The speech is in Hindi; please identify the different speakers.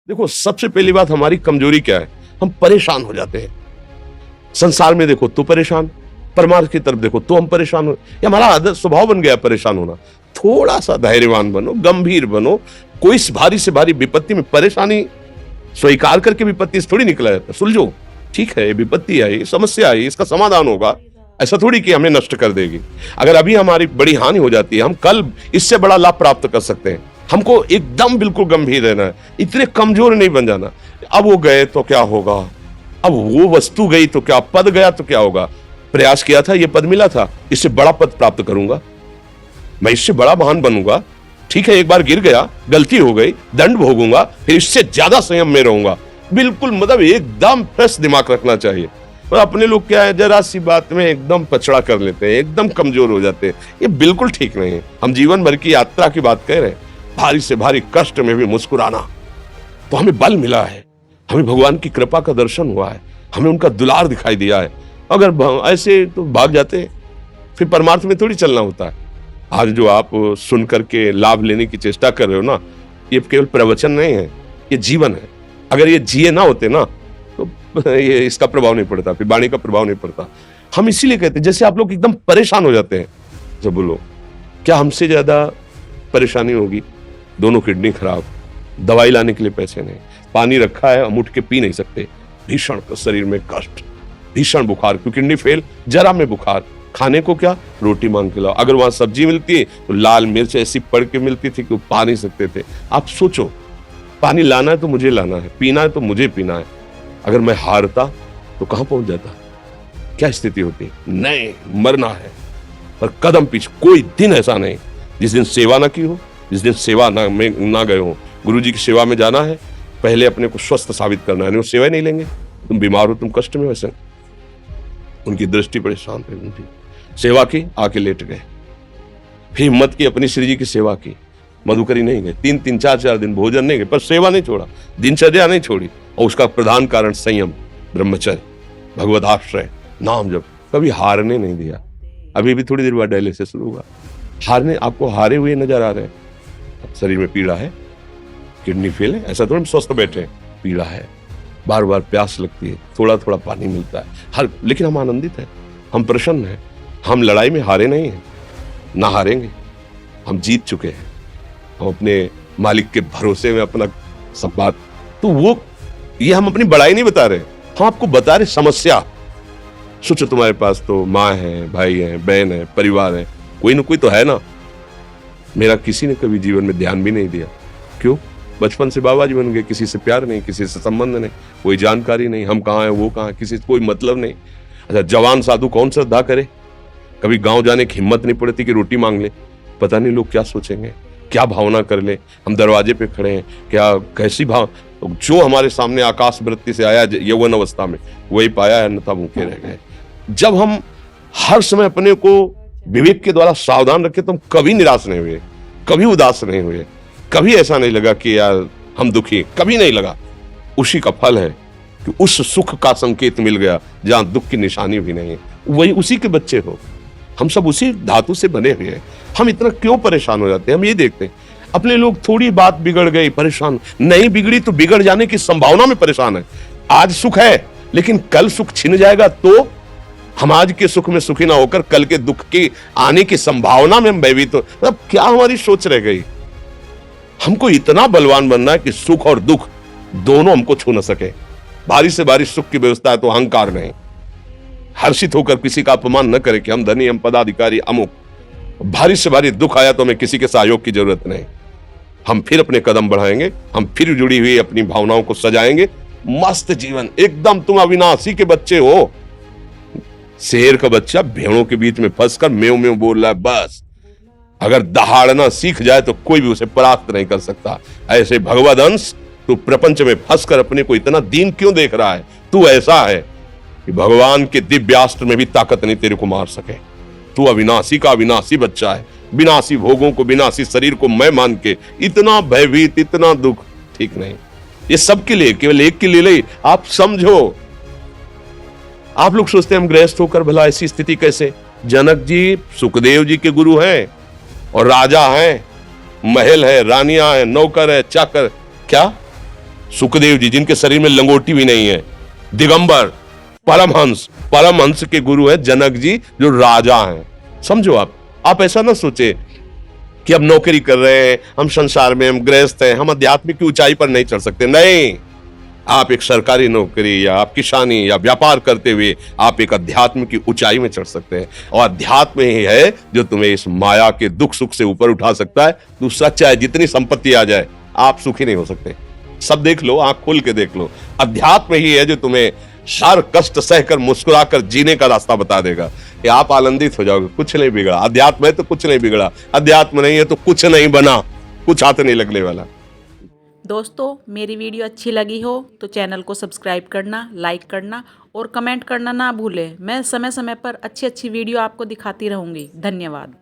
Speaker 1: देखो, सबसे पहली बात हमारी कमजोरी क्या है? हम परेशान हो जाते हैं। संसार में देखो तो परेशान, परमार्थ की तरफ देखो तो हम परेशान हो। ये हमारा आदत स्वभाव बन गया परेशान होना। थोड़ा सा धैर्यवान बनो, गंभीर बनो। कोई भारी से भारी विपत्ति में परेशानी स्वीकार करके विपत्ति से थोड़ी निकला जाता। सुलझो, ठीक है, विपत्ति आई, समस्या आई, इसका समाधान होगा। ऐसा थोड़ी कि हमें नष्ट कर देगी। अगर अभी हमारी बड़ी हानि हो जाती है, हम कल इससे बड़ा लाभ प्राप्त कर सकते हैं। हमको एकदम बिल्कुल गंभीर रहना है, इतने कमजोर नहीं बन जाना। अब वो गए तो क्या होगा, अब वो वस्तु गई तो क्या, पद गया तो क्या होगा। प्रयास किया था, ये पद मिला था, इससे बड़ा पद प्राप्त करूंगा, मैं इससे बड़ा महान बनूंगा। ठीक है, एक बार गिर गया, गलती हो गई, दंड भोगूंगा, फिर इससे ज्यादा संयम में रहूंगा। बिल्कुल मतलब एकदम फ्रेश दिमाग रखना चाहिए। और अपने लोग क्या है, जरा सी बात में एकदम पछड़ा कर लेते हैं, एकदम कमजोर हो जाते हैं। ये बिल्कुल ठीक नहीं है। हम जीवन भर की यात्रा की बात कह रहे हैं, भारी से भारी कष्ट में भी मुस्कुराना, तो हमें बल मिला है, हमें भगवान की कृपा का दर्शन हुआ है, हमें उनका दुलार दिखाई दिया है। अगर ऐसे तो भाग जाते, फिर परमार्थ में थोड़ी चलना होता है। आज जो आप सुन करके लाभ लेने की चेष्टा कर रहे हो ना, ये केवल प्रवचन नहीं है, ये जीवन है। अगर ये जिए ना होते ना, तो ये इसका प्रभाव नहीं पड़ता, फिर वाणी का प्रभाव नहीं पड़ता। हम इसीलिए कहते हैं, जैसे आप लोग एकदम परेशान हो जाते हैं, जब बोलो क्या हमसे ज्यादा परेशानी होगी? दोनों किडनी खराब, दवाई लाने के लिए पैसे नहीं, पानी रखा है हम उठ के पी नहीं सकते, भीषण शरीर में कष्ट, भीषण बुखार, क्योंकि किडनी फेल, जरा में बुखार, खाने को क्या, रोटी मांग के लाओ। अगर वहां सब्जी मिलती तो लाल मिर्च ऐसी पड़ के मिलती थी कि वो पा नहीं सकते थे। आप सोचो, पानी लाना है तो मुझे लाना है, पीना है तो मुझे पीना है। अगर मैं हारता तो कहां पहुंच जाता, क्या स्थिति होती? नहीं, मरना है, पर कदम पीछे। कोई दिन ऐसा नहीं जिस दिन सेवा ना की हो, जिस दिन सेवा ना गए हो। गुरु जी की सेवा में जाना है, पहले अपने को स्वस्थ साबित करना है। नहीं, वो सेवा नहीं लेंगे, तुम बीमार हो, तुम कष्ट में, वैसे उनकी दृष्टि बड़ी शांत है। उनकी सेवा की, आके लेट गए, फिर हिम्मत की, अपनी श्री जी की सेवा की, मधुकरी नहीं गए, 3-3, 4-4 दिन भोजन नहीं गए, पर सेवा नहीं छोड़ा, दिनचर्या नहीं छोड़ी। और उसका प्रधान कारण संयम, ब्रह्मचर्य, भगवत आश्रय, नाम जप, कभी हारने नहीं दिया। अभी भी थोड़ी देर बाद डायलिसिस शुरू हुआ, हारने, आपको हारे हुए नजर आ रहे हैं। शरीर में पीड़ा है, किडनी फेल है, ऐसा थोड़ा स्वस्थ बैठे हैं, पीड़ा है, बार बार प्यास लगती है, थोड़ा थोड़ा पानी मिलता है, लेकिन हम आनंदित हैं, हम प्रसन्न हैं। हम लड़ाई में हारे नहीं हैं, ना हारेंगे, हम जीत चुके हैं। हम अपने मालिक के भरोसे में अपना सब बात, तो वो ये हम अपनी बड़ाई नहीं बता रहे, हम आपको बता रहे समस्या। सोचो, तुम्हारे पास तो माँ है, भाई है, बहन है, परिवार है, कोई ना कोई तो है ना। मेरा किसी ने कभी जीवन में ध्यान भी नहीं दिया। क्यों? बचपन से बाबा जी बन गए, किसी से प्यार नहीं, किसी से संबंध नहीं, कोई जानकारी नहीं, हम कहाँ हैं, वो कहाँ, किसी से कोई मतलब नहीं। अच्छा, जवान साधु कौन श्रद्धा करे? कभी गांव जाने की हिम्मत नहीं पड़ती कि रोटी मांग ले। पता नहीं लोग क्या सोचेंगे, क्या भावना कर ले। हम दरवाजे पे खड़े हैं, क्या कैसी भाव, जो हमारे सामने आकाश वृत्ति से आया यौवन अवस्था में, वही पाया है, अन्यथा भूखे रह गए। जब हम हर समय अपने को विवेक के द्वारा सावधान रखे, तो हम कभी निराश नहीं हुए, कभी उदास नहीं हुए, कभी ऐसा नहीं लगा कि यार हम दुखी, कभी नहीं लगा। उसी का फल है कि उस सुख का संकेत मिल गया जहां दुख की निशानी भी नहीं है। वही उसी के बच्चे हो, हम सब उसी धातु से बने हुए हैं। हम इतना क्यों परेशान हो जाते हैं? हम ये देखते हैं अपने लोग, थोड़ी बात बिगड़ गई परेशान, नहीं बिगड़ी तो बिगड़ जाने की संभावना में परेशान है। आज सुख है, लेकिन कल सुख छिन जाएगा, तो हम आज के सुख में सुखी ना होकर कल के दुख की आने की संभावना में हम भयभीत हो। मतलब क्या हमारी सोच रह गई? हमको इतना बलवान बनना है कि सुख और दुख दोनों हमको छू न सके। भारी से भारी सुख की व्यवस्था है तो अहंकार नहीं, हर्षित होकर किसी का अपमान न करे कि हम धनी, हम पदाधिकारी, अमुक। भारी से भारी दुख आया तो हमें किसी के सहयोग की जरूरत नहीं, हम फिर अपने कदम बढ़ाएंगे, हम फिर जुड़ी हुई अपनी भावनाओं को सजाएंगे। मस्त जीवन, एकदम तुम अविनाशी के बच्चे हो। शेर का बच्चा भेड़ों के बीच में फंसकर मेव मेव बोल रहा है, बस अगर दहाड़ना सीख जाए तो कोई भी उसे परास्त नहीं कर सकता। ऐसे भगवद अंश, तू प्रपंच में फंसकर अपने को इतना दीन क्यों देख रहा है? तू ऐसा है कि भगवान के दिव्यास्त्र में भी ताकत नहीं तेरे को मार सके। तू अविनाशी का अविनाशी बच्चा है, विनाशी भोगों को, विनाशी शरीर को मैं मान के इतना भयभीत, इतना दुख, ठीक नहीं। ये सबके लिए, केवल एक के लिए नहीं। आप समझो, आप लोग सोचते हैं हम गृहस्थ होकर भला ऐसी स्थिति कैसे? जनक जी सुखदेव जी के गुरु हैं, और राजा हैं, महल है, रानियां हैं, नौकर है, चाकर, क्या सुखदेव जी जिनके शरीर में लंगोटी भी नहीं है, दिगंबर, परमहंस के गुरु है जनक जी जो राजा हैं। समझो आप ऐसा ना सोचे कि अब नौकरी कर रहे हैं, हम संसार में, हम गृहस्थ हैं, हम आध्यात्मिक की ऊंचाई पर नहीं चढ़ सकते। नहीं, आप एक सरकारी नौकरी या आप किसानी या व्यापार करते हुए आप एक अध्यात्म की ऊंचाई में चढ़ सकते हैं। और अध्यात्म ही है जो तुम्हें इस माया के दुख सुख से ऊपर उठा सकता है। दूसरा, चाहे जितनी संपत्ति आ जाए, आप सुखी नहीं हो सकते। सब देख लो, आंख खोल के देख लो, अध्यात्म ही है जो तुम्हें हर कष्ट सहकर मुस्कुराकर जीने का रास्ता बता देगा कि आप आनंदित हो जाओगे। कुछ नहीं बिगड़ा, अध्यात्म है तो कुछ नहीं बिगड़ा, अध्यात्म नहीं है तो कुछ नहीं बना, कुछ हाथ नहीं लगने वाला।
Speaker 2: दोस्तों, मेरी वीडियो अच्छी लगी हो तो चैनल को सब्सक्राइब करना, लाइक करना और कमेंट करना ना भूलें। मैं समय समय पर अच्छी वीडियो आपको दिखाती रहूँगी। धन्यवाद।